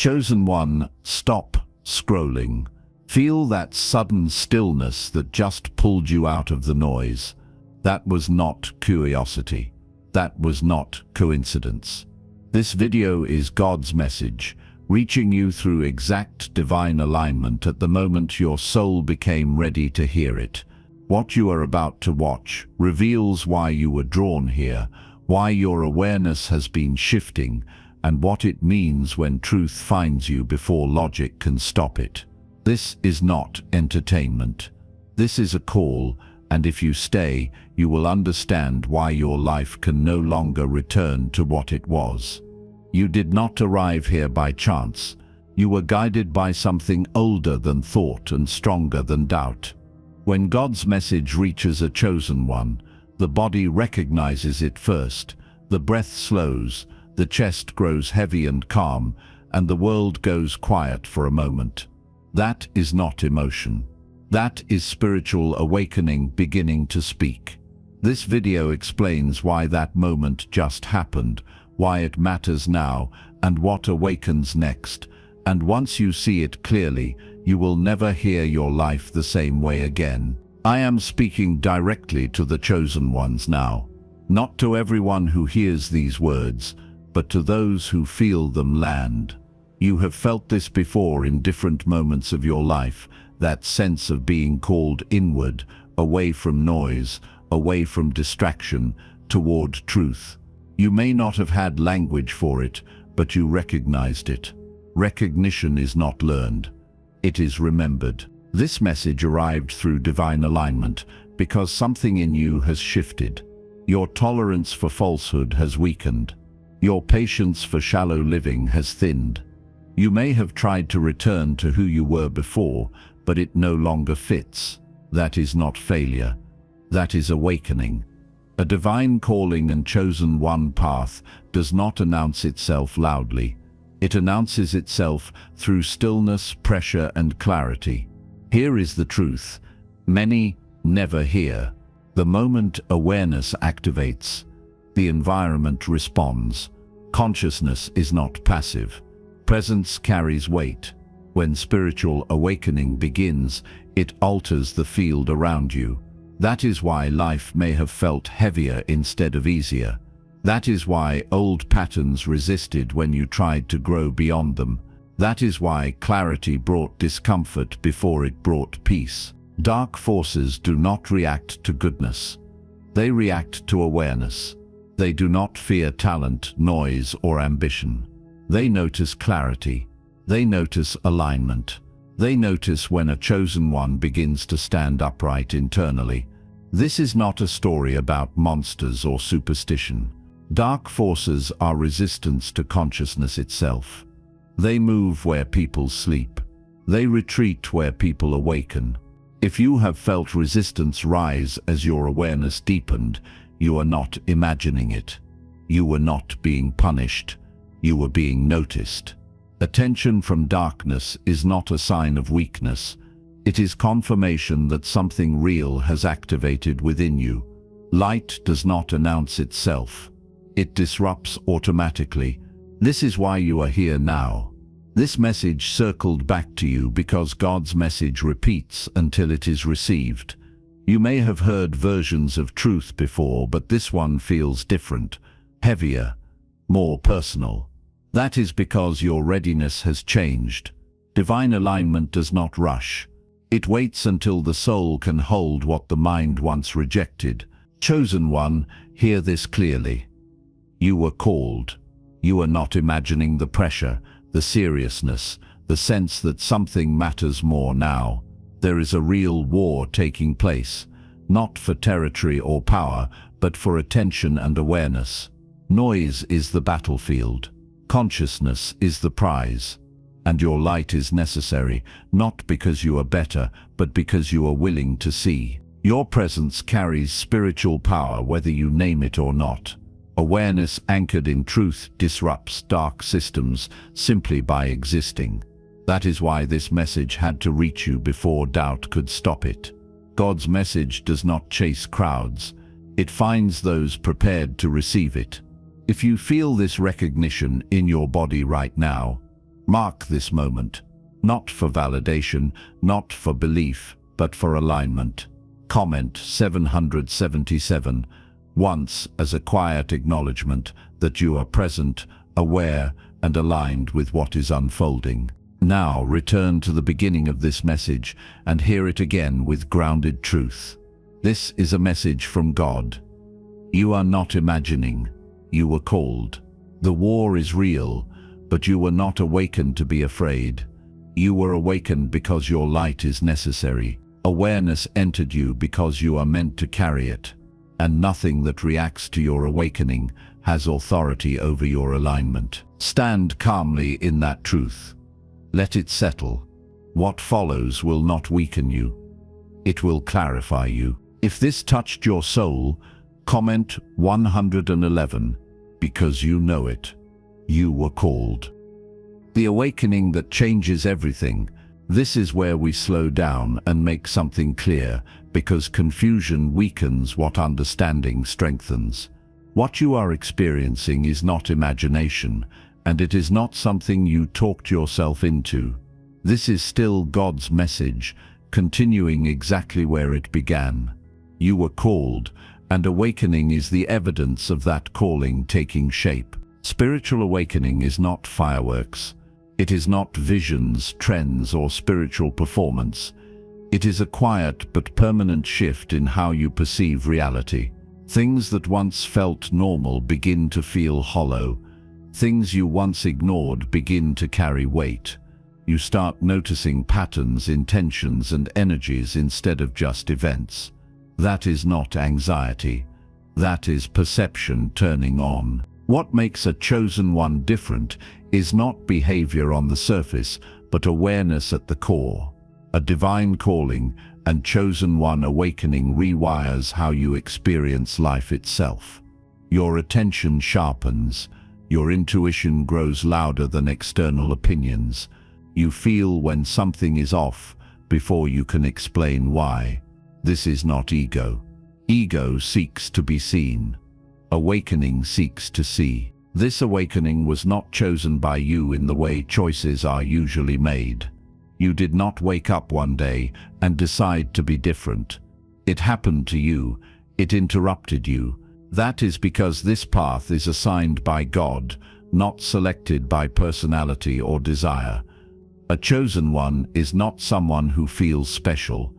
Chosen one, stop scrolling. Feel that sudden stillness that just pulled you out of the noise. That was not curiosity. That was not coincidence. This video is God's message, reaching you through exact divine alignment at the moment your soul became ready to hear it. What you are about to watch reveals why you were drawn here, why your awareness has been shifting, and what it means when truth finds you before logic can stop it. This is not entertainment. This is a call, and if you stay, you will understand why your life can no longer return to what it was. You did not arrive here by chance. You were guided by something older than thought and stronger than doubt. When God's message reaches a chosen one, the body recognizes it first, the breath slows, the chest grows heavy and calm, and the world goes quiet for a moment. That is not emotion. That is spiritual awakening beginning to speak. This video explains why that moment just happened, why it matters now, and what awakens next. And once you see it clearly, you will never hear your life the same way again. I am speaking directly to the chosen ones now. Not to everyone who hears these words, but to those who feel them land. You have felt this before in different moments of your life, that sense of being called inward, away from noise, away from distraction, toward truth. You may not have had language for it, but you recognized it. Recognition is not learned. It is remembered. This message arrived through divine alignment because something in you has shifted. Your tolerance for falsehood has weakened. Your patience for shallow living has thinned. You may have tried to return to who you were before, but it no longer fits. That is not failure. That is awakening. A divine calling and chosen one path does not announce itself loudly. It announces itself through stillness, pressure, and clarity. Here is the truth. Many never hear. The moment awareness activates, the environment responds. Consciousness is not passive. Presence carries weight. When spiritual awakening begins, it alters the field around you. That is why life may have felt heavier instead of easier. That is why old patterns resisted when you tried to grow beyond them. That is why clarity brought discomfort before it brought peace. Dark forces do not react to goodness. They react to awareness. They do not fear talent, noise, or ambition. They notice clarity. They notice alignment. They notice when a chosen one begins to stand upright internally. This is not a story about monsters or superstition. Dark forces are resistance to consciousness itself. They move where people sleep. They retreat where people awaken. If you have felt resistance rise as your awareness deepened, you are not imagining it. You were not being punished. You were being noticed. Attention from darkness is not a sign of weakness. It is confirmation that something real has activated within you. Light does not announce itself. It disrupts automatically. This is why you are here now. This message circled back to you because God's message repeats until it is received. You may have heard versions of truth before, but this one feels different, heavier, more personal. That is because your readiness has changed. Divine alignment does not rush. It waits until the soul can hold what the mind once rejected. Chosen one, hear this clearly. You were called. You are not imagining the pressure, the seriousness, the sense that something matters more now. There is a real war taking place, not for territory or power, but for attention and awareness. Noise is the battlefield. Consciousness is the prize. And your light is necessary, not because you are better, but because you are willing to see. Your presence carries spiritual power whether you name it or not. Awareness anchored in truth disrupts dark systems simply by existing. That is why this message had to reach you before doubt could stop it. God's message does not chase crowds. It finds those prepared to receive it. If you feel this recognition in your body right now, Mark this moment, not for validation, not for belief, but for alignment. Comment 777, once as a quiet acknowledgement that you are present, aware, and aligned with what is unfolding. Now return to the beginning of this message and hear it again with grounded truth. This is a message from God. You are not imagining. You were called. The war is real, but you were not awakened to be afraid. You were awakened because your light is necessary. Awareness entered you because you are meant to carry it, and nothing that reacts to your awakening has authority over your alignment. Stand calmly in that truth. Let it settle. What follows will not weaken you. It will clarify you. If this touched your soul, comment 111, because you know it. You were called. The awakening that changes everything. This is where we slow down and make something clear, because confusion weakens what understanding strengthens. What you are experiencing is not imagination, and it is not something you talked yourself into. This is still God's message, continuing exactly where it began. You were called, and awakening is the evidence of that calling taking shape. Spiritual awakening is not fireworks. It is not visions, trends, or spiritual performance. It is a quiet but permanent shift in how you perceive reality. Things that once felt normal begin to feel hollow. Things you once ignored begin to carry weight. You start noticing patterns, intentions, and energies instead of just events. That is not anxiety. That is perception turning on. What makes a chosen one different is not behavior on the surface, but awareness at the core. A divine calling and chosen one awakening rewires how you experience life itself. Your attention sharpens. Your intuition grows louder than external opinions. You feel when something is off before you can explain why. This is not ego. Ego seeks to be seen. Awakening seeks to see. This awakening was not chosen by you in the way choices are usually made. You did not wake up one day and decide to be different. It happened to you. It interrupted you. That is because this path is assigned by God, not selected by personality or desire. A chosen one is not someone who feels special.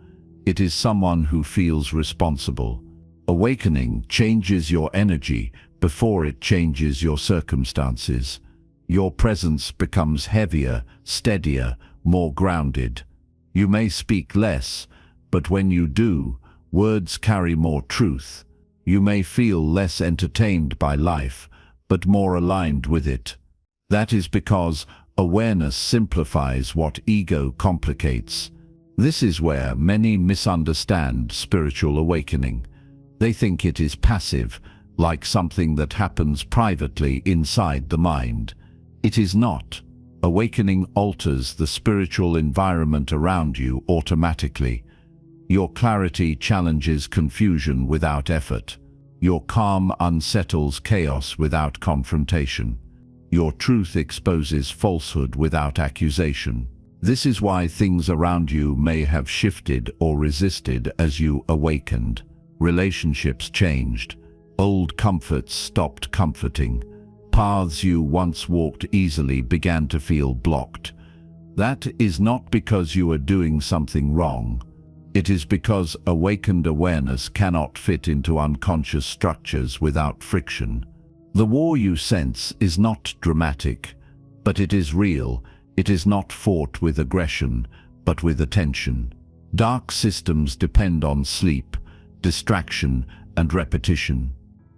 It is someone who feels responsible. Awakening changes your energy before it changes your circumstances. Your presence becomes heavier, steadier, more grounded. You may speak less, but when you do, words carry more truth. You may feel less entertained by life, but more aligned with it. That is because awareness simplifies what ego complicates. This is where many misunderstand spiritual awakening. They think it is passive, like something that happens privately inside the mind. It is not. Awakening alters the spiritual environment around you automatically. Your clarity challenges confusion without effort. Your calm unsettles chaos without confrontation. Your truth exposes falsehood without accusation. This is why things around you may have shifted or resisted as you awakened. Relationships changed. Old comforts stopped comforting. Paths you once walked easily began to feel blocked. That is not because you are doing something wrong. It is because awakened awareness cannot fit into unconscious structures without friction. The war you sense is not dramatic, but it is real. It is not fought with aggression, but with attention. Dark systems depend on sleep, distraction, and repetition.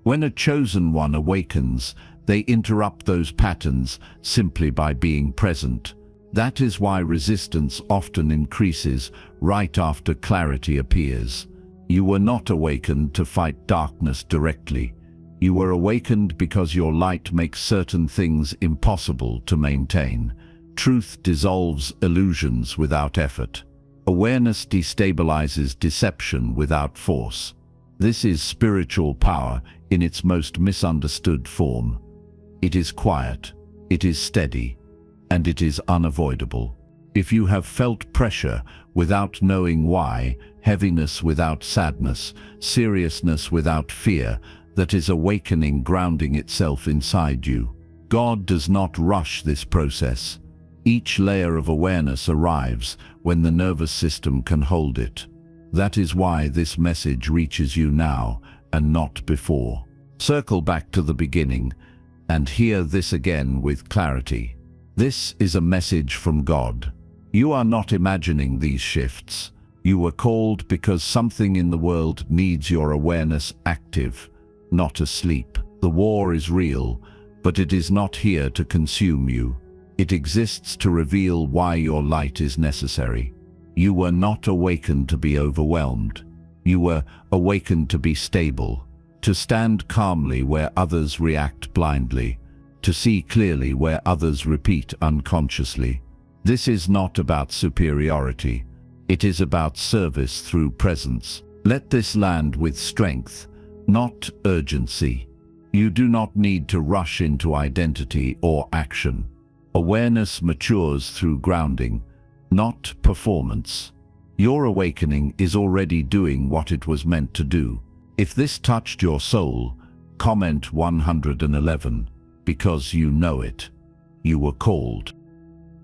When a chosen one awakens, they interrupt those patterns simply by being present. That is why resistance often increases right after clarity appears. You were not awakened to fight darkness directly. You were awakened because your light makes certain things impossible to maintain. Truth dissolves illusions without effort. Awareness destabilizes deception without force. This is spiritual power in its most misunderstood form. It is quiet. It is steady. and it is unavoidable. If you have felt pressure without knowing why, heaviness without sadness, seriousness without fear, that is awakening grounding itself inside you. God does not rush this process. Each layer of awareness arrives when the nervous system can hold it. That is why this message reaches you now and not before. Circle back to the beginning and hear this again with clarity. This is a message from God. You are not imagining these shifts. You were called because something in the world needs your awareness active, not asleep. The war is real, but it is not here to consume you. It exists to reveal why your light is necessary. You were not awakened to be overwhelmed. You were awakened to be stable, to stand calmly where others react blindly, to see clearly where others repeat unconsciously. This is not about superiority. It is about service through presence. Let this land with strength, not urgency. You do not need to rush into identity or action. Awareness matures through grounding, not performance. Your awakening is already doing what it was meant to do. If this touched your soul, comment 111, because you know it. You were called.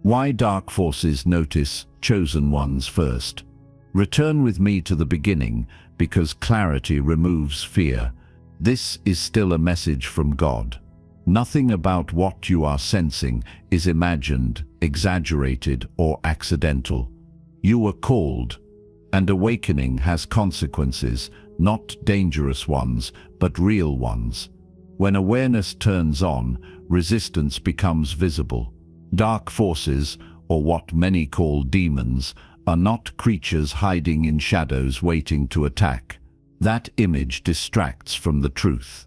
Why dark forces notice chosen ones first? Return with me to the beginning, because clarity removes fear. This is still a message from God. Nothing about what you are sensing is imagined, exaggerated, or accidental. You were called, and awakening has consequences, not dangerous ones, but real ones. When awareness turns on, resistance becomes visible. Dark forces, or what many call demons, are not creatures hiding in shadows waiting to attack. That image distracts from the truth.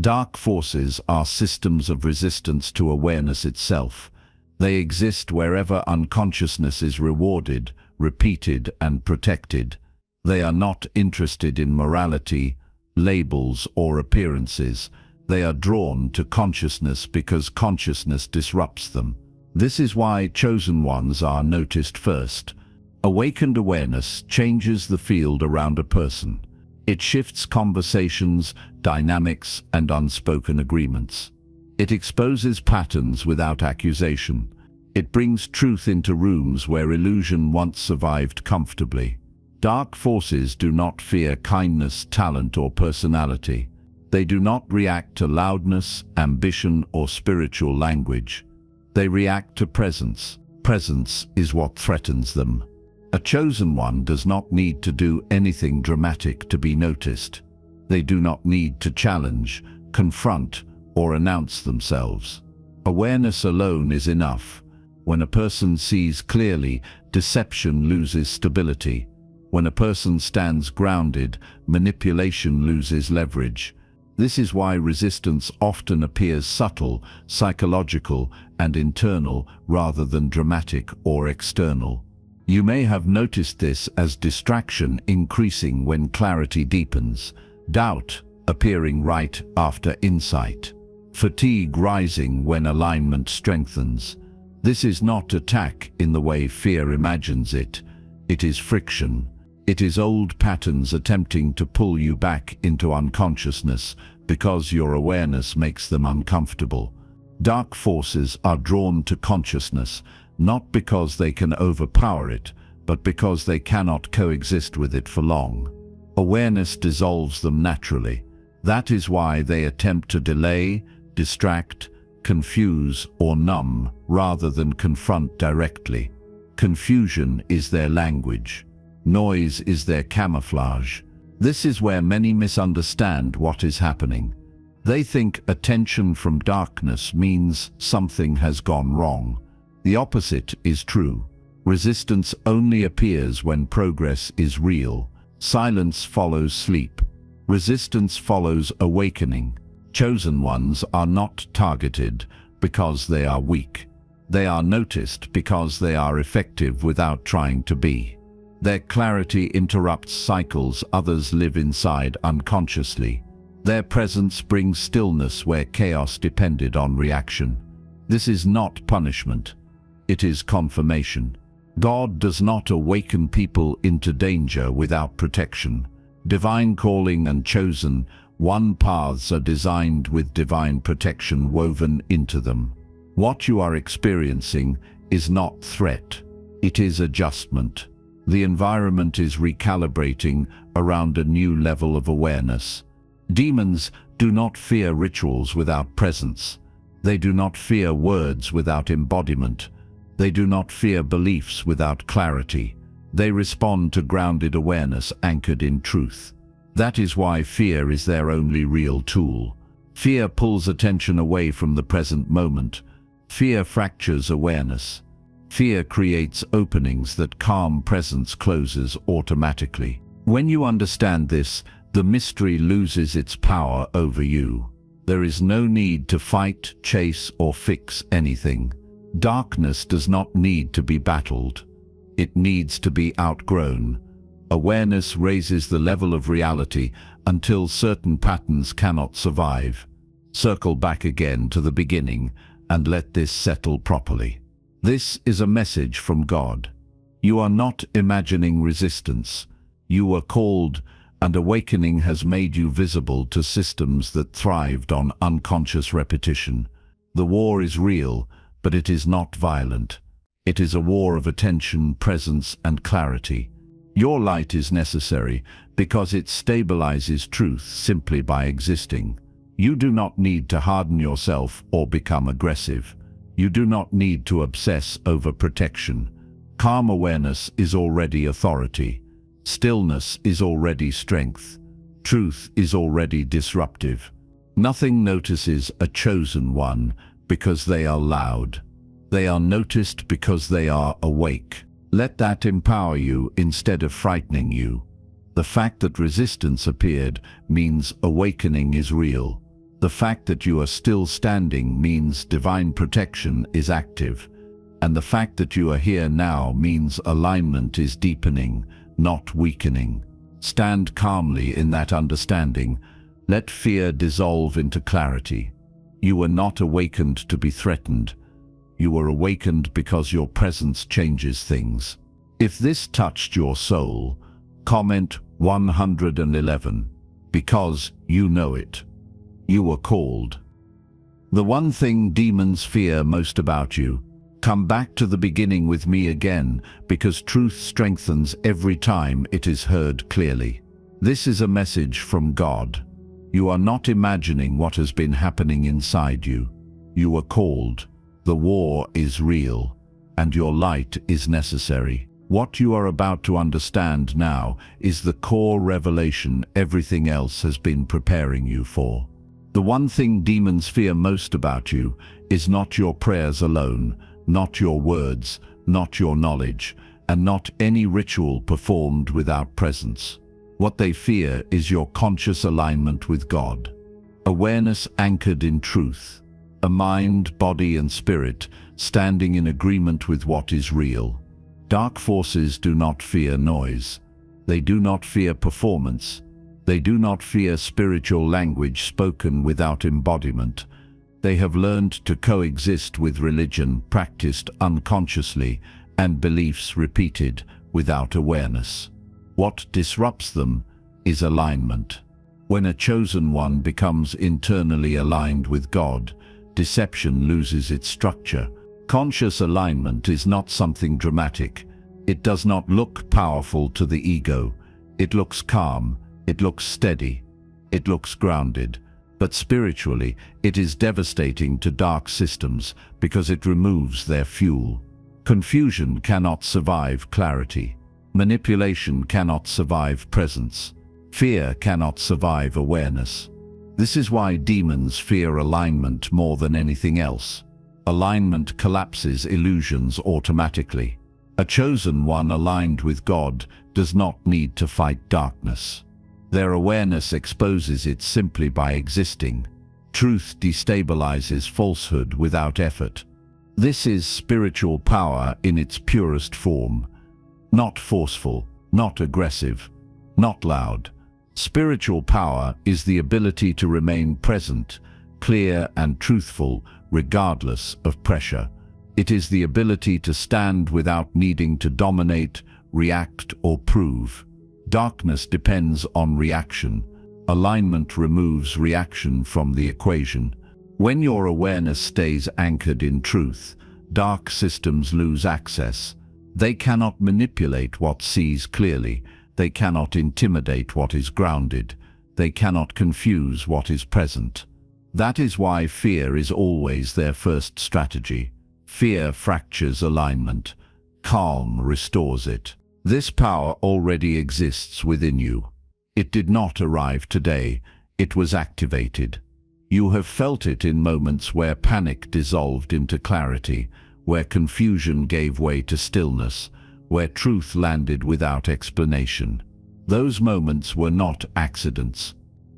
Dark forces are systems of resistance to awareness itself. They exist wherever unconsciousness is rewarded, repeated, and protected. They are not interested in morality, labels, or appearances. They are drawn to consciousness because consciousness disrupts them. This is why chosen ones are noticed first. Awakened awareness changes the field around a person. It shifts conversations, dynamics, and unspoken agreements. It exposes patterns without accusation. It brings truth into rooms where illusion once survived comfortably. Dark forces do not fear kindness, talent, or personality. They do not react to loudness, ambition, or spiritual language. They react to presence. Presence is what threatens them. A chosen one does not need to do anything dramatic to be noticed. They do not need to challenge, confront, or announce themselves. Awareness alone is enough. When a person sees clearly, deception loses stability. When a person stands grounded, manipulation loses leverage. This is why resistance often appears subtle, psychological, and internal rather than dramatic or external. You may have noticed this as distraction increasing when clarity deepens, doubt appearing right after insight, fatigue rising when alignment strengthens. This is not attack in the way fear imagines it. It is friction. It is old patterns attempting to pull you back into unconsciousness because your awareness makes them uncomfortable. Dark forces are drawn to consciousness, not because they can overpower it, but because they cannot coexist with it for long. Awareness dissolves them naturally. That is why they attempt to delay, distract, confuse, or numb rather than confront directly. Confusion is their language. Noise is their camouflage. This is where many misunderstand what is happening. They think attention from darkness means something has gone wrong. The opposite is true. Resistance only appears when progress is real. Silence follows sleep. Resistance follows awakening. Chosen ones are not targeted because they are weak. They are noticed because they are effective without trying to be. Their clarity interrupts cycles others live inside unconsciously. Their presence brings stillness where chaos depended on reaction. This is not punishment. it is confirmation. God does not awaken people into danger without protection. Divine calling and chosen one paths are designed with divine protection woven into them. What you are experiencing is not threat, it is adjustment. The environment is recalibrating around a new level of awareness. Demons do not fear rituals without presence. They do not fear words without embodiment. They do not fear beliefs without clarity. They respond to grounded awareness anchored in truth. That is why fear is their only real tool. Fear pulls attention away from the present moment. Fear fractures awareness. Fear creates openings that calm presence closes automatically. When you understand this, the mystery loses its power over you. There is no need to fight, chase, or fix anything. Darkness does not need to be battled. It needs to be outgrown. Awareness raises the level of reality until certain patterns cannot survive. Circle back again to the beginning and let this settle properly. This is a message from God. You are not imagining resistance. You are called, and awakening has made you visible to systems that thrived on unconscious repetition. The war is real, but it is not violent. It is a war of attention, presence, and clarity. Your light is necessary because it stabilizes truth simply by existing. You do not need to harden yourself or become aggressive. You do not need to obsess over protection. Calm awareness is already authority. Stillness is already strength. Truth is already disruptive. Nothing notices a chosen one because they are loud. They are noticed because they are awake. Let that empower you instead of frightening you. The fact that resistance appeared means awakening is real. The fact that you are still standing means divine protection is active. And the fact that you are here now means alignment is deepening, not weakening. Stand calmly in that understanding. Let fear dissolve into clarity. You were not awakened to be threatened. You were awakened because your presence changes things. If this touched your soul, comment 111, because you know it. You were called. The one thing demons fear most about you. Come back to the beginning with me again, because truth strengthens every time it is heard clearly. This is a message from God. You are not imagining what has been happening inside you. You were called. The war is real, and your light is necessary. What you are about to understand now is the core revelation everything else has been preparing you for. The one thing demons fear most about you is not your prayers alone, not your words, not your knowledge, and not any ritual performed without presence. What they fear is your conscious alignment with God. Awareness anchored in truth. A mind, body, and spirit standing in agreement with what is real. Dark forces do not fear noise. They do not fear performance. They do not fear spiritual language spoken without embodiment. They have learned to coexist with religion practiced unconsciously and beliefs repeated without awareness. What disrupts them is alignment. When a chosen one becomes internally aligned with God, deception loses its structure. Conscious alignment is not something dramatic. It does not look powerful to the ego. It looks calm. It looks steady. It looks grounded. But spiritually, it is devastating to dark systems because it removes their fuel. Confusion cannot survive clarity. Manipulation cannot survive presence. Fear cannot survive awareness. This is why demons fear alignment more than anything else. Alignment collapses illusions automatically. A chosen one aligned with God does not need to fight darkness. Their awareness exposes it simply by existing. Truth destabilizes falsehood without effort. This is spiritual power in its purest form. Not forceful, not aggressive, not loud. Spiritual power is the ability to remain present, clear and truthful regardless of pressure. It is the ability to stand without needing to dominate, react, or prove. Darkness depends on reaction. Alignment removes reaction from the equation. When your awareness stays anchored in truth, dark systems lose access. They cannot manipulate what sees clearly. They cannot intimidate what is grounded. They cannot confuse what is present. That is why fear is always their first strategy. Fear fractures alignment. Calm restores it. This power already exists within you. It did not arrive today. It was activated. You have felt it in moments where panic dissolved into clarity, where confusion gave way to stillness, where truth landed without explanation. Those moments were not accidents.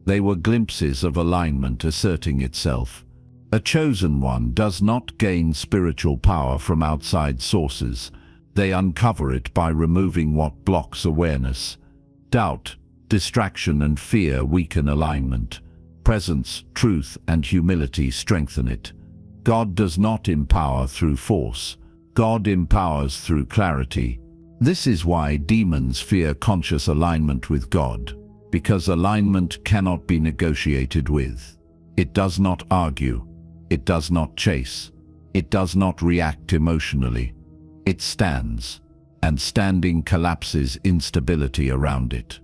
They were glimpses of alignment asserting itself. A chosen one does not gain spiritual power from outside sources. They uncover it by removing what blocks awareness. Doubt, distraction, and fear weaken alignment. Presence, truth, and humility strengthen it. God does not empower through force. God empowers through clarity. This is why demons fear conscious alignment with God, because alignment cannot be negotiated with. It does not argue. It does not chase. It does not react emotionally. It stands, and standing collapses instability around it.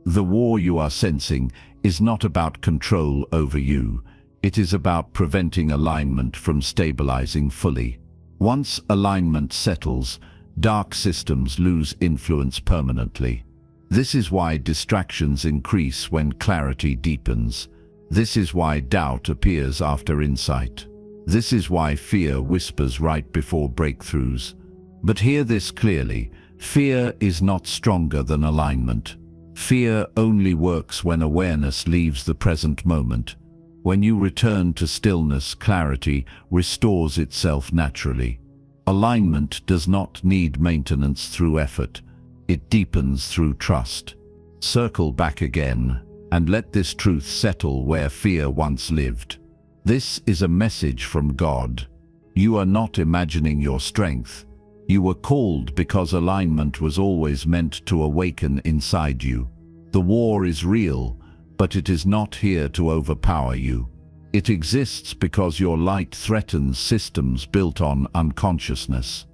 The war you are sensing is not about control over you. It is about preventing alignment from stabilizing fully. Once alignment settles, dark systems lose influence permanently. This is why distractions increase when clarity deepens. This is why doubt appears after insight. This is why fear whispers right before breakthroughs. But hear this clearly: fear is not stronger than alignment. Fear only works when awareness leaves the present moment. When you return to stillness, clarity restores itself naturally. Alignment does not need maintenance through effort. It deepens through trust. Circle back again, and let this truth settle where fear once lived. This is a message from God. You are not imagining your strength. You were called because alignment was always meant to awaken inside you. The war is real, but it is not here to overpower you. It exists because your light threatens systems built on unconsciousness.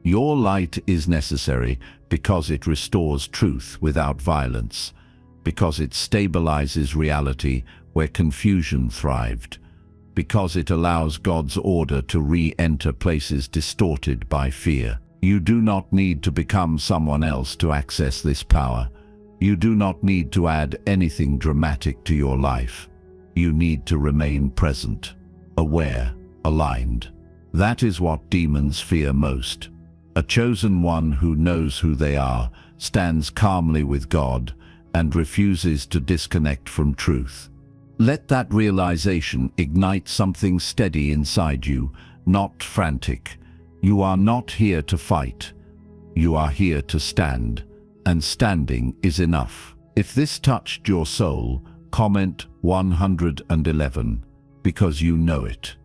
Your light is necessary because it restores truth without violence, because it stabilizes reality where confusion thrived, because it allows God's order to re-enter places distorted by fear. You do not need to become someone else to access this power. You do not need to add anything dramatic to your life. You need to remain present, aware, aligned. That is what demons fear most. A chosen one who knows who they are, stands calmly with God, and refuses to disconnect from truth. Let that realization ignite something steady inside you, not frantic. You are not here to fight. You are here to stand, and standing is enough. If this touched your soul, comment 111, because you know it.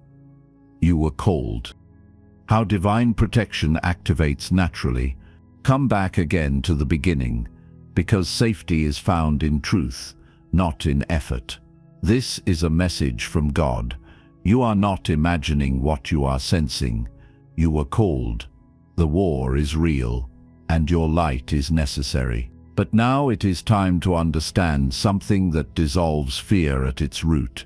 You were called. How divine protection activates naturally. Come back again to the beginning, because safety is found in truth, not in effort. This is a message from God. You are not imagining what you are sensing. You were called. The war is real, and your light is necessary. But now it is time to understand something that dissolves fear at its root.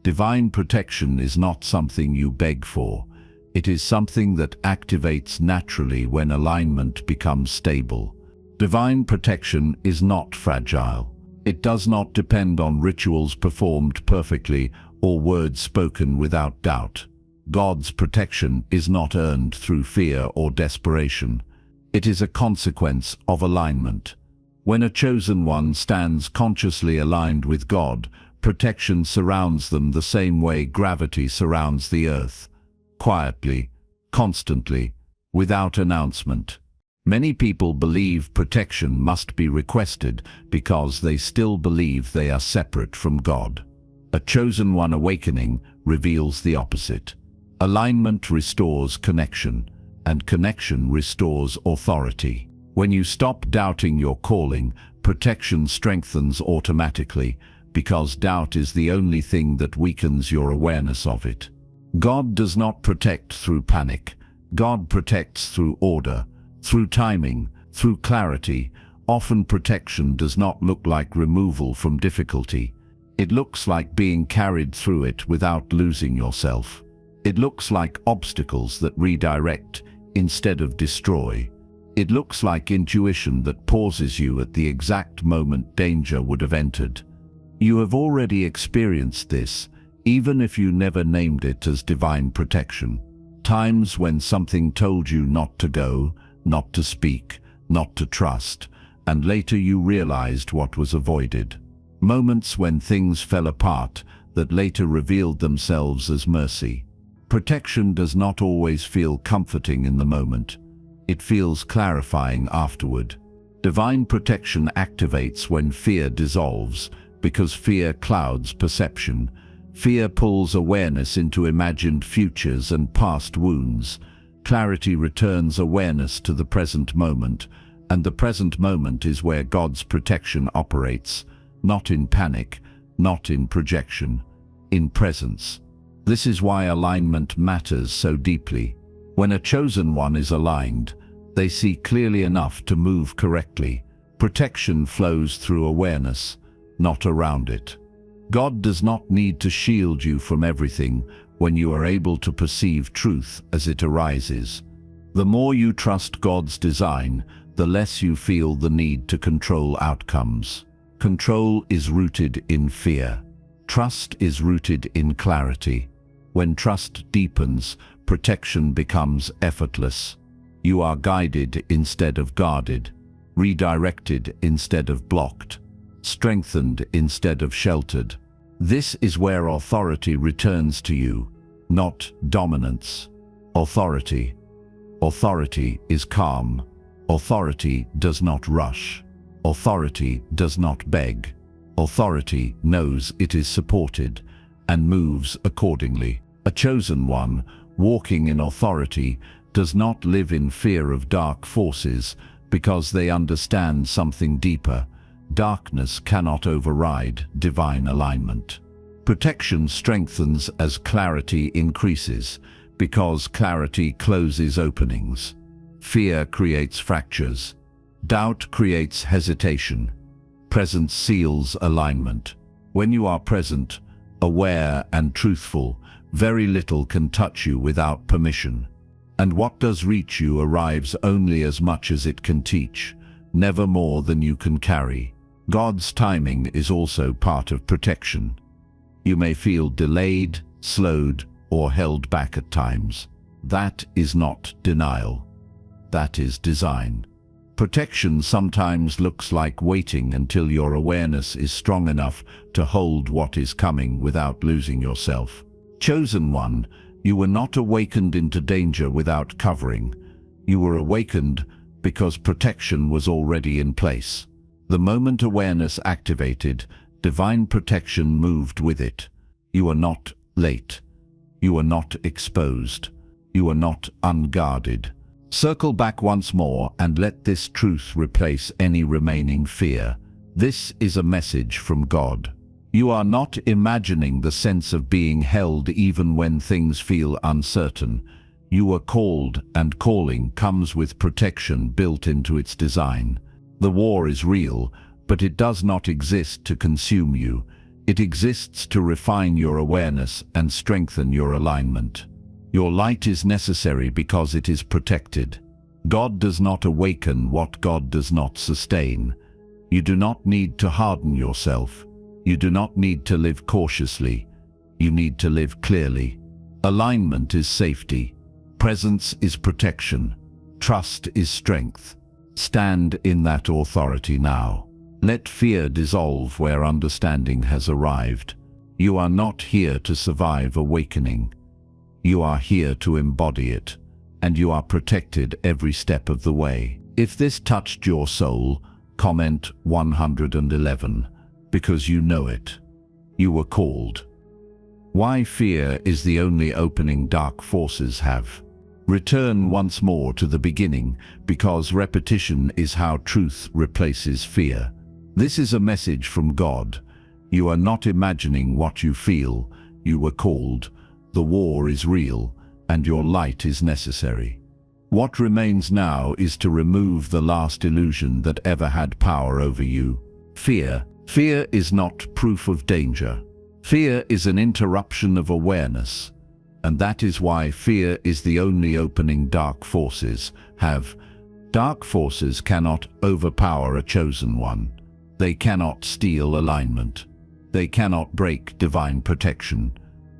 Divine protection is not something you beg for. It is something that activates naturally when alignment becomes stable. Divine protection is not fragile. It does not depend on rituals performed perfectly or words spoken without doubt. God's protection is not earned through fear or desperation. It is a consequence of alignment. When a chosen one stands consciously aligned with God, protection surrounds them the same way gravity surrounds the earth. Quietly, constantly, without announcement. Many people believe protection must be requested because they still believe they are separate from God. A chosen one awakening reveals the opposite. Alignment restores connection, and connection restores authority. When you stop doubting your calling, protection strengthens automatically, because doubt is the only thing that weakens your awareness of it. God does not protect through panic. God protects through order, through timing, through clarity. Often protection does not look like removal from difficulty. It looks like being carried through it without losing yourself. It looks like obstacles that redirect instead of destroy. It looks like intuition that pauses you at the exact moment danger would have entered. You have already experienced this, even if you never named it as divine protection. Times when something told you not to go, not to speak, not to trust, and later you realized what was avoided. Moments when things fell apart that later revealed themselves as mercy. Protection does not always feel comforting in the moment. It feels clarifying afterward. Divine protection activates when fear dissolves, because fear clouds perception. Fear pulls awareness into imagined futures and past wounds. Clarity returns awareness to the present moment, and the present moment is where God's protection operates, not in panic, not in projection, in presence. This is why alignment matters so deeply. When a chosen one is aligned, they see clearly enough to move correctly. Protection flows through awareness, not around it. God does not need to shield you from everything when you are able to perceive truth as it arises. The more you trust God's design, the less you feel the need to control outcomes. Control is rooted in fear. Trust is rooted in clarity. When trust deepens, protection becomes effortless. You are guided instead of guarded, redirected instead of blocked, strengthened instead of sheltered. This is where authority returns to you, not dominance. Authority. Authority is calm. Authority does not rush. Authority does not beg. Authority knows it is supported and moves accordingly. A chosen one, walking in authority, does not live in fear of dark forces because they understand something deeper. Darkness cannot override divine alignment. Protection strengthens as clarity increases, because clarity closes openings. Fear creates fractures. Doubt creates hesitation. Presence seals alignment. When you are present, aware and truthful, very little can touch you without permission. And what does reach you arrives only as much as it can teach, never more than you can carry. God's timing is also part of protection. You may feel delayed, slowed, or held back at times. That is not denial. That is design. Protection sometimes looks like waiting until your awareness is strong enough to hold what is coming without losing yourself. Chosen one, you were not awakened into danger without covering. You were awakened because protection was already in place. The moment awareness activated, divine protection moved with it. You are not late. You are not exposed. You are not unguarded. Circle back once more and let this truth replace any remaining fear. This is a message from God. You are not imagining the sense of being held even when things feel uncertain. You are called, and calling comes with protection built into its design. The war is real, but it does not exist to consume you. It exists to refine your awareness and strengthen your alignment. Your light is necessary because it is protected. God does not awaken what God does not sustain. You do not need to harden yourself. You do not need to live cautiously. You need to live clearly. Alignment is safety. Presence is protection. Trust is strength. Stand in that authority now. Let fear dissolve where understanding has arrived. You are not here to survive awakening. You are here to embody it, and you are protected every step of the way. If this touched your soul, comment 111, because you know it. You were called. Why fear is the only opening dark forces have. Return once more to the beginning, because repetition is how truth replaces fear. This is a message from God. You are not imagining what you feel. You were called. The war is real, and your light is necessary. What remains now is to remove the last illusion that ever had power over you. Fear. Fear is not proof of danger. Fear is an interruption of awareness. And that is why fear is the only opening dark forces have. Dark forces cannot overpower a chosen one. They cannot steal alignment. They cannot break divine protection.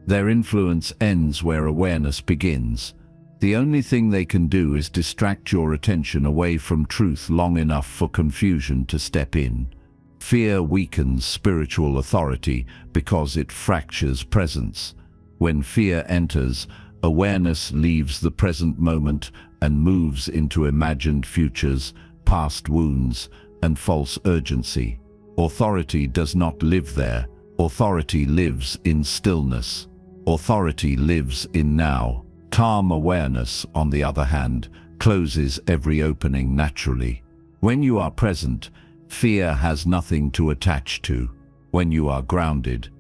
Their influence ends where awareness begins. The only thing they can do is distract your attention away from truth long enough for confusion to step in. Fear weakens spiritual authority because it fractures presence. When fear enters, awareness leaves the present moment and moves into imagined futures, past wounds, and false urgency. Authority does not live there. Authority lives in stillness. Authority lives in now. Calm awareness, on the other hand, closes every opening naturally. When you are present, fear has nothing to attach to. When you are grounded,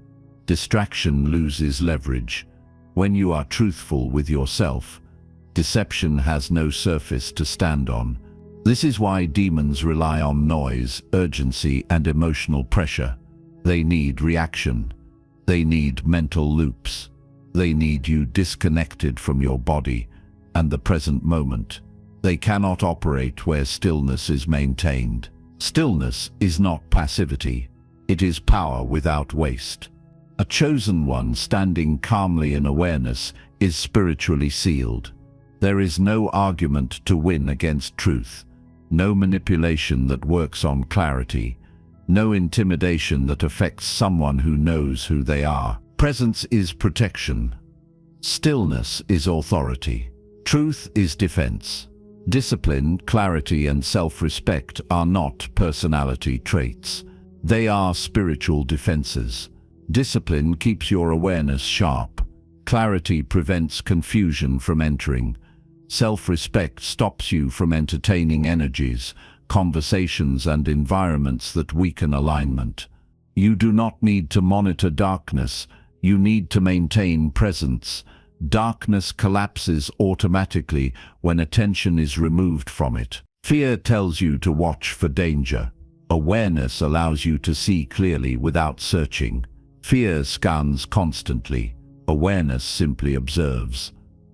distraction loses leverage. When you are truthful with yourself, deception has no surface to stand on. This is why demons rely on noise, urgency, and emotional pressure. They need reaction. They need mental loops. They need you disconnected from your body and the present moment. They cannot operate where stillness is maintained. Stillness is not passivity. It is power without waste. A chosen one standing calmly in awareness is spiritually sealed. There is no argument to win against truth, no manipulation that works on clarity, no intimidation that affects someone who knows who they are. Presence is protection. Stillness is authority. Truth is defense. Discipline, clarity, and self-respect are not personality traits. They are spiritual defenses. Discipline keeps your awareness sharp. Clarity prevents confusion from entering. Self-respect stops you from entertaining energies, conversations, and environments that weaken alignment. You do not need to monitor darkness. You need to maintain presence. Darkness collapses automatically when attention is removed from it. Fear tells you to watch for danger. Awareness allows you to see clearly without searching. Fear scans constantly. Awareness simply observes.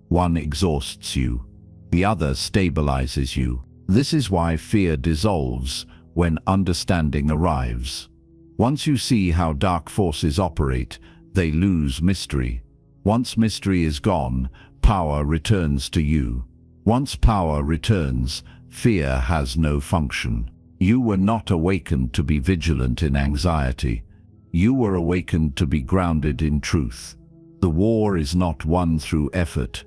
One exhausts you. The other stabilizes you. This is why fear dissolves when understanding arrives. Once you see how dark forces operate, they lose mystery. Once mystery is gone, power returns to you. Once power returns, fear has no function. You were not awakened to be vigilant in anxiety. You were awakened to be grounded in truth. The war is not won through effort.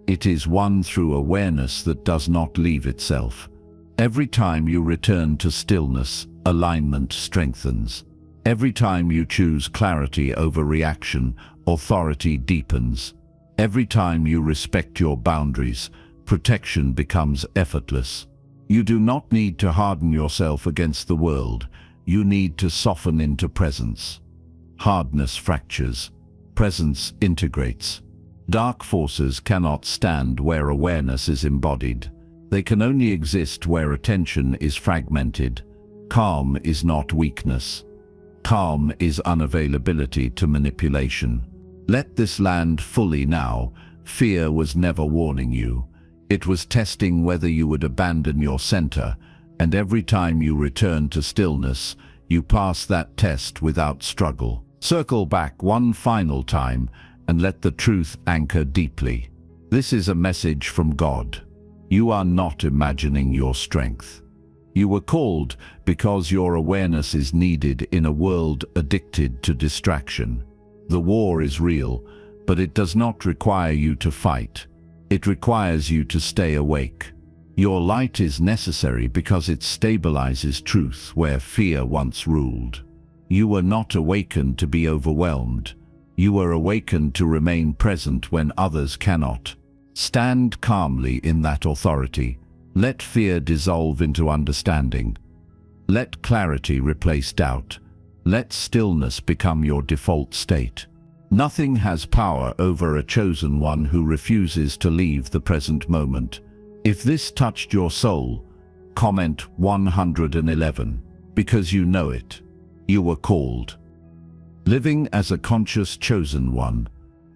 It is won through awareness that does not leave itself. Every time you return to stillness, alignment strengthens. Every time you choose clarity over reaction, authority deepens. Every time you respect your boundaries, protection becomes effortless. You do not need to harden yourself against the world. You need to soften into presence. Hardness fractures. Presence integrates. Dark forces cannot stand where awareness is embodied. They can only exist where attention is fragmented. Calm is not weakness. Calm is unavailability to manipulation. Let this land fully now. Fear was never warning you. It was testing whether you would abandon your center, and every time you return to stillness, you pass that test without struggle. Circle back one final time and let the truth anchor deeply. This is a message from God. You are not imagining your strength. You were called because your awareness is needed in a world addicted to distraction. The war is real, but it does not require you to fight. It requires you to stay awake. Your light is necessary because it stabilizes truth where fear once ruled. You were not awakened to be overwhelmed. You were awakened to remain present when others cannot. Stand calmly in that authority. Let fear dissolve into understanding. Let clarity replace doubt. Let stillness become your default state. Nothing has power over a chosen one who refuses to leave the present moment. If this touched your soul, comment 111, because you know it. You were called. Living as a conscious chosen one.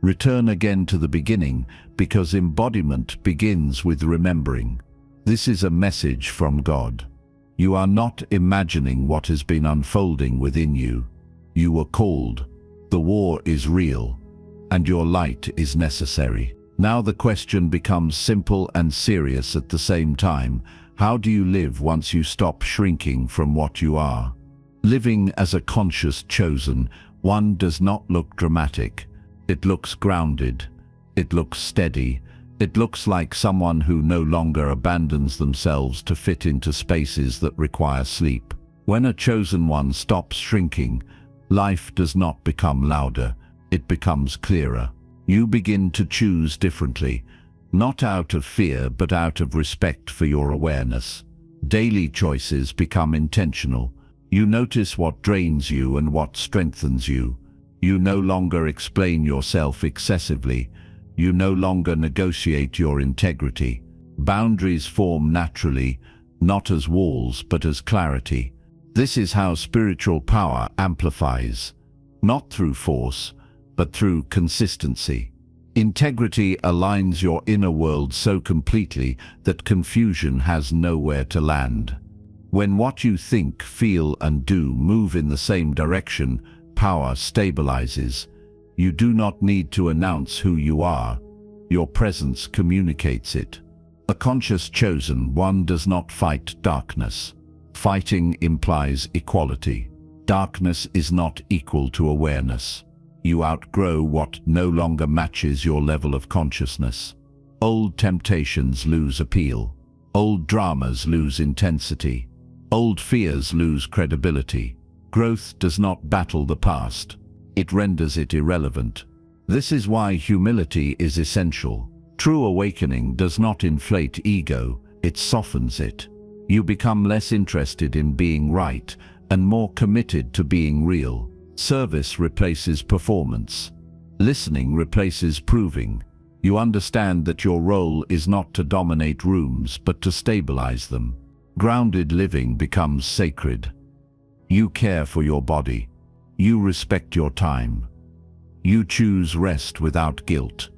Return again to the beginning, because embodiment begins with remembering. This is a message from God. You are not imagining what has been unfolding within you. You were called. The war is real, and your light is necessary. Now the question becomes simple and serious at the same time. How do you live once you stop shrinking from what you are? Living as a conscious chosen one does not look dramatic. It looks grounded. It looks steady. It looks like someone who no longer abandons themselves to fit into spaces that require sleep. When a chosen one stops shrinking, life does not become louder. It becomes clearer. You begin to choose differently, not out of fear but out of respect for your awareness. Daily choices become intentional. You notice what drains you and what strengthens you. You no longer explain yourself excessively. You no longer negotiate your integrity. Boundaries form naturally, not as walls but as clarity. This is how spiritual power amplifies, not through force, but through consistency. Integrity aligns your inner world so completely that confusion has nowhere to land. When what you think, feel, and do move in the same direction, power stabilizes. You do not need to announce who you are. Your presence communicates it. A conscious chosen one does not fight darkness. Fighting implies equality. Darkness is not equal to awareness. You outgrow what no longer matches your level of consciousness. Old temptations lose appeal. Old dramas lose intensity. Old fears lose credibility. Growth does not battle the past. It renders it irrelevant. This is why humility is essential. True awakening does not inflate ego, it softens it. You become less interested in being right and more committed to being real. Service replaces performance. Listening replaces proving. You understand that your role is not to dominate rooms but to stabilize them. Grounded living becomes sacred. You care for your body. You respect your time. You choose rest without guilt.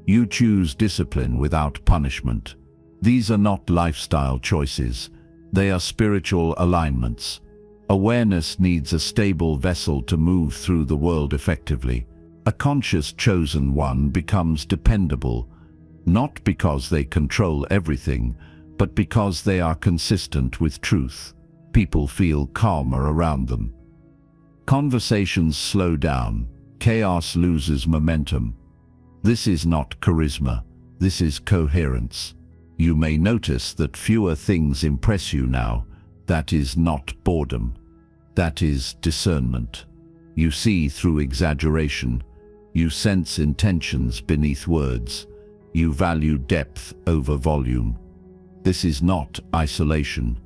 You choose discipline without punishment. These are not lifestyle choices. They are spiritual alignments. Awareness needs a stable vessel to move through the world effectively. A conscious chosen one becomes dependable, not because they control everything, but because they are consistent with truth. People feel calmer around them. Conversations slow down. Chaos loses momentum. This is not charisma. This is coherence. You may notice that fewer things impress you now. That is not boredom. That is discernment. You see through exaggeration. You sense intentions beneath words. You value depth over volume. This is not isolation.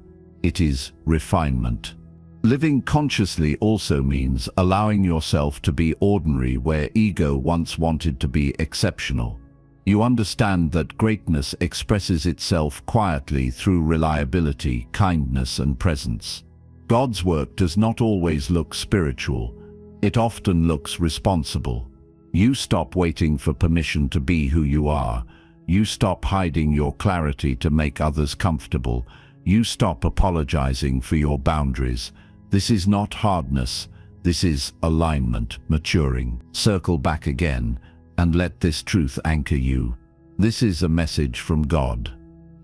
It is refinement. Living consciously also means allowing yourself to be ordinary where ego once wanted to be exceptional. You understand that greatness expresses itself quietly through reliability, kindness, and presence. God's work does not always look spiritual. It often looks responsible. You stop waiting for permission to be who you are. You stop hiding your clarity to make others comfortable. You stop apologizing for your boundaries. This is not hardness. This is alignment, maturing. Circle back again and let this truth anchor you. This is a message from God.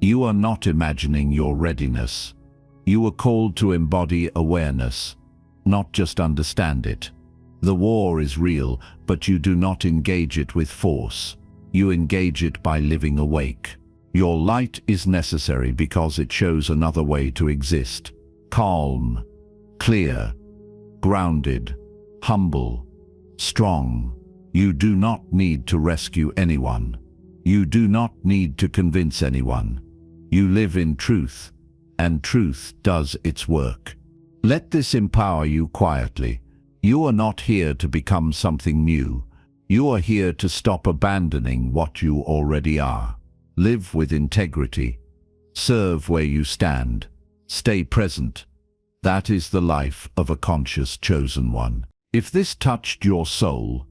You are not imagining your readiness. You are called to embody awareness, not just understand it. The war is real, but you do not engage it with force. You engage it by living awake. Your light is necessary because it shows another way to exist. Calm, clear, grounded, humble, strong. You do not need to rescue anyone. You do not need to convince anyone. You live in truth, and truth does its work. Let this empower you quietly. You are not here to become something new. You are here to stop abandoning what you already are. Live with integrity. Serve where you stand. Stay present. That is the life of a conscious chosen one. If this touched your soul,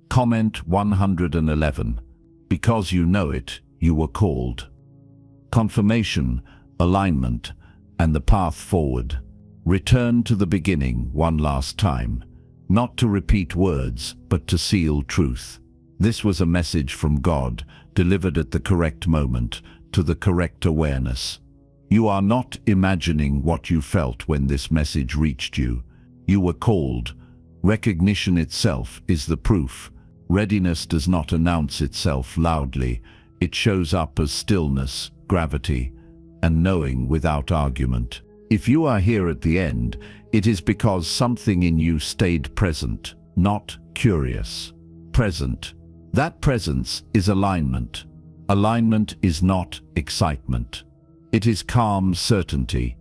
comment 111. Because you know it, you were called. Confirmation, alignment, and the path forward. Return to the beginning one last time. Not to repeat words, but to seal truth. This was a message from God, delivered at the correct moment, to the correct awareness. You are not imagining what you felt when this message reached you. You were called. Recognition itself is the proof. Readiness does not announce itself loudly. It shows up as stillness, gravity, and knowing without argument. If you are here at the end, it is because something in you stayed present, not curious. Present. That presence is alignment. Alignment is not excitement. It is calm certainty.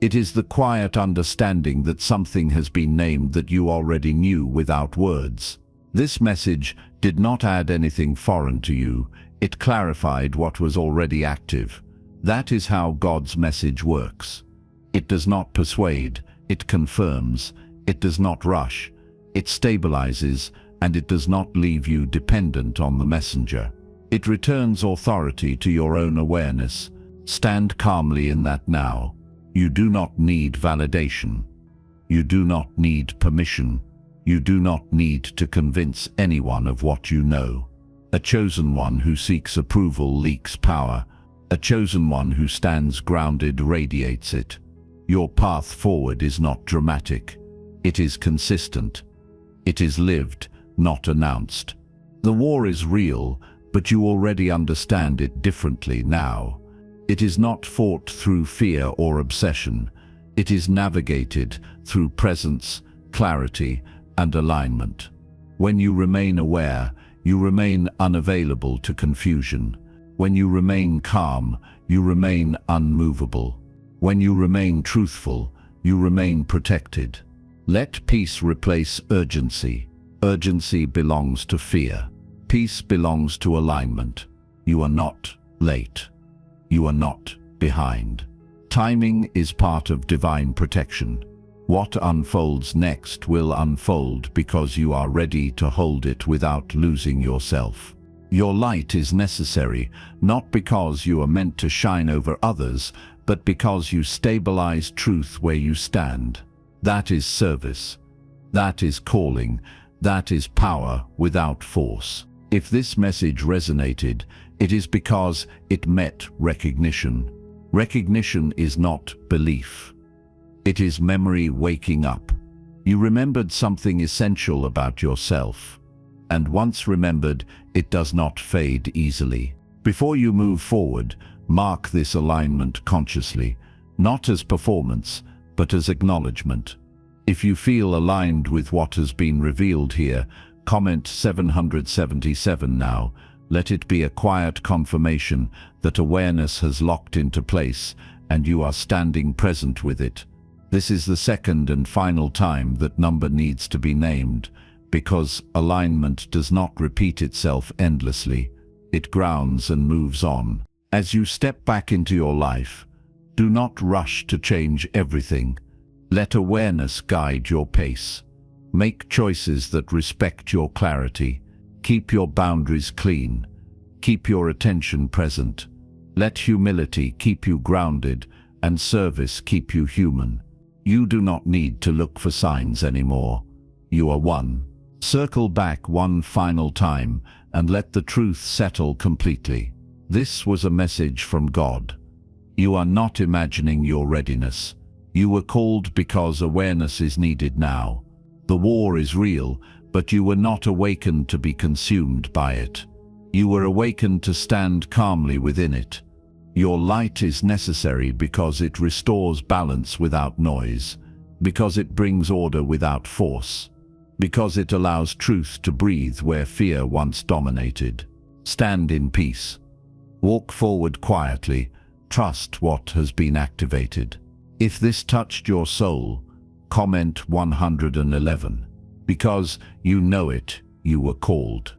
It is the quiet understanding that something has been named that you already knew without words. This message did not add anything foreign to you. It clarified what was already active. That is how God's message works. It does not persuade, it confirms, it does not rush, it stabilizes, and it does not leave you dependent on the messenger. It returns authority to your own awareness. Stand calmly in that now. You do not need validation. You do not need permission. You do not need to convince anyone of what you know. A chosen one who seeks approval leaks power. A chosen one who stands grounded radiates it. Your path forward is not dramatic. It is consistent. It is lived, not announced. The war is real, but you already understand it differently now. It is not fought through fear or obsession. It is navigated through presence, clarity, and alignment. When you remain aware, you remain unavailable to confusion. When you remain calm, you remain unmovable. When you remain truthful, you remain protected. Let peace replace urgency. Urgency belongs to fear. Peace belongs to alignment. You are not late. You are not behind. Timing is part of divine protection. What unfolds next will unfold because you are ready to hold it without losing yourself. Your light is necessary, not because you are meant to shine over others, but because you stabilize truth where you stand. That is service. That is calling. That is power without force. If this message resonated, it is because it met recognition. Recognition is not belief. It is memory waking up. You remembered something essential about yourself. And once remembered, it does not fade easily. Before you move forward, mark this alignment consciously, not as performance, but as acknowledgement. If you feel aligned with what has been revealed here, comment 777 now. Let it be a quiet confirmation that awareness has locked into place and you are standing present with it. This is the second and final time that number needs to be named, because alignment does not repeat itself endlessly. It grounds and moves on. As you step back into your life, do not rush to change everything. Let awareness guide your pace. Make choices that respect your clarity. Keep your boundaries clean. Keep your attention present. Let humility keep you grounded and service keep you human. You do not need to look for signs anymore. You are one. Circle back one final time and let the truth settle completely. This was a message from God. You are not imagining your readiness. You were called because awareness is needed now. The war is real, but you were not awakened to be consumed by it. You were awakened to stand calmly within it. Your light is necessary because it restores balance without noise, because it brings order without force. Because it allows truth to breathe where fear once dominated. Stand in peace. Walk forward quietly. Trust what has been activated. If this touched your soul, comment 111. Because you know it, you were called.